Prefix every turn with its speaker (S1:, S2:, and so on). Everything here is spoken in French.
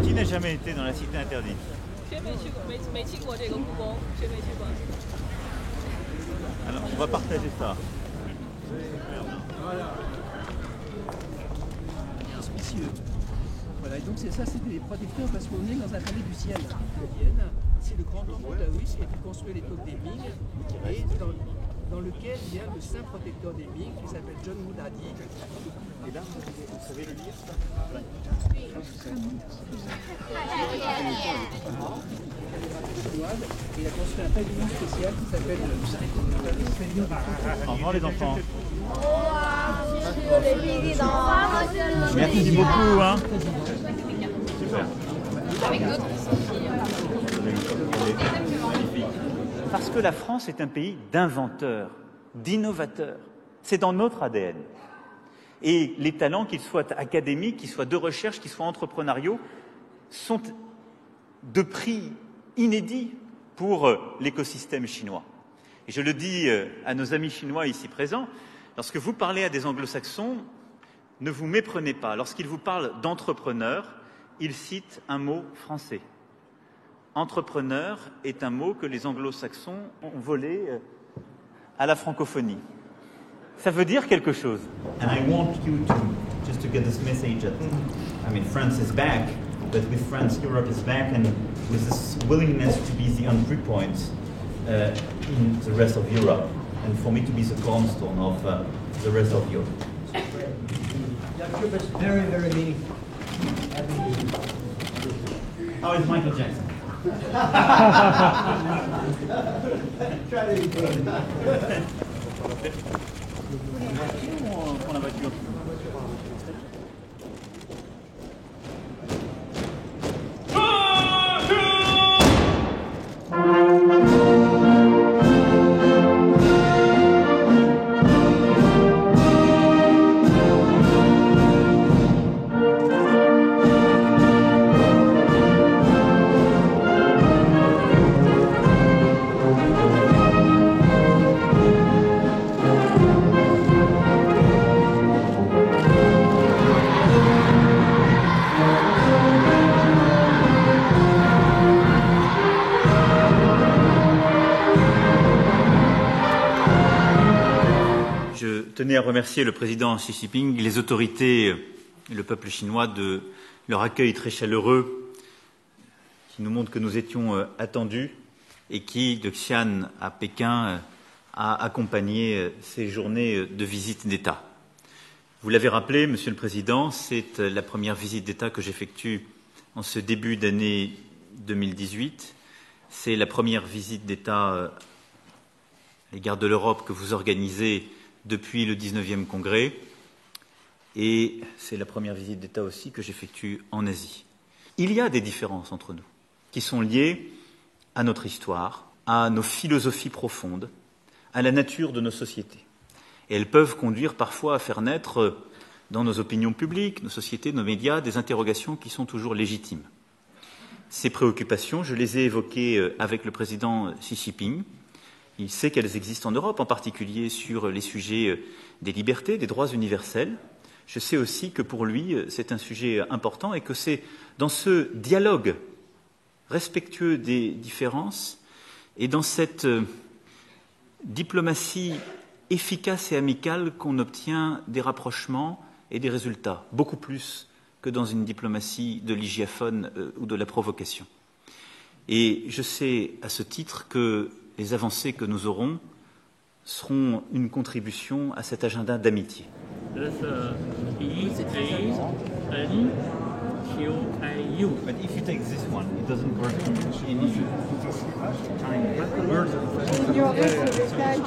S1: Qui n'a jamais été dans la cité interdite? Alors, on va partager ça.
S2: Auspicieux. Voilà, et donc c'est ça, c'était des protecteurs parce qu'on est dans un palais du ciel. C'est le grand temple taoïste qui a été construit à l'époque des Ming et dans lequel il y a le saint protecteur des Ming qui s'appelle John Moodadi. Et là, vous savez le lire ça? Il a construit un pavillon spécial qui s'appelle le pavillon.
S1: Au revoir les enfants. Merci beaucoup. Hein. Super.
S3: Avec d'autres
S1: Magnifique. Parce que la France est un pays d'inventeurs, d'innovateurs. C'est dans notre ADN. Et les talents, qu'ils soient académiques, qu'ils soient de recherche, qu'ils soient entrepreneuriaux, sont de prix inédits pour l'écosystème chinois. Et je le dis à nos amis chinois ici présents, lorsque vous parlez à des anglo-saxons, ne vous méprenez pas. Lorsqu'ils vous parlent d'entrepreneur, ils citent un mot français. Entrepreneur est un mot que les anglo-saxons ont volé à la francophonie. Ça veut dire quelque chose.
S4: And I want you to, just to get this message that, I mean, France is back, but with France, Europe is back, and with this willingness to be the entry point in the rest of Europe, and for me to be the cornerstone of the rest of Europe.
S2: Very, very meaningful.
S4: How is Michael Jackson?
S2: Try to be good.
S1: On prend la voiture. Je tenais à remercier le président Xi Jinping, les autorités et le peuple chinois de leur accueil très chaleureux qui nous montre que nous étions attendus et qui, de Xi'an à Pékin, a accompagné ces journées de visite d'État. Vous l'avez rappelé, Monsieur le Président, c'est la première visite d'État que j'effectue en ce début d'année 2018. C'est la première visite d'État à l'égard de l'Europe que vous organisez depuis le 19e congrès, et c'est la première visite d'État aussi que j'effectue en Asie. Il y a des différences entre nous, qui sont liées à notre histoire, à nos philosophies profondes, à la nature de nos sociétés. Et elles peuvent conduire parfois à faire naître dans nos opinions publiques, nos sociétés, nos médias, des interrogations qui sont toujours légitimes. Ces préoccupations, je les ai évoquées avec le président Xi Jinping. Il sait qu'elles existent en Europe, en particulier sur les sujets des libertés, des droits universels. Je sais aussi que pour lui, c'est un sujet important et que c'est dans ce dialogue respectueux des différences et dans cette diplomatie efficace et amicale qu'on obtient des rapprochements et des résultats, beaucoup plus que dans une diplomatie de l'hygiaphone ou de la provocation. Et je sais à ce titre que les avancées que nous aurons seront une contribution à cet agenda d'amitié.
S5: But
S4: if you take this one, it doesn't work in
S6: Il y aurait ce détail.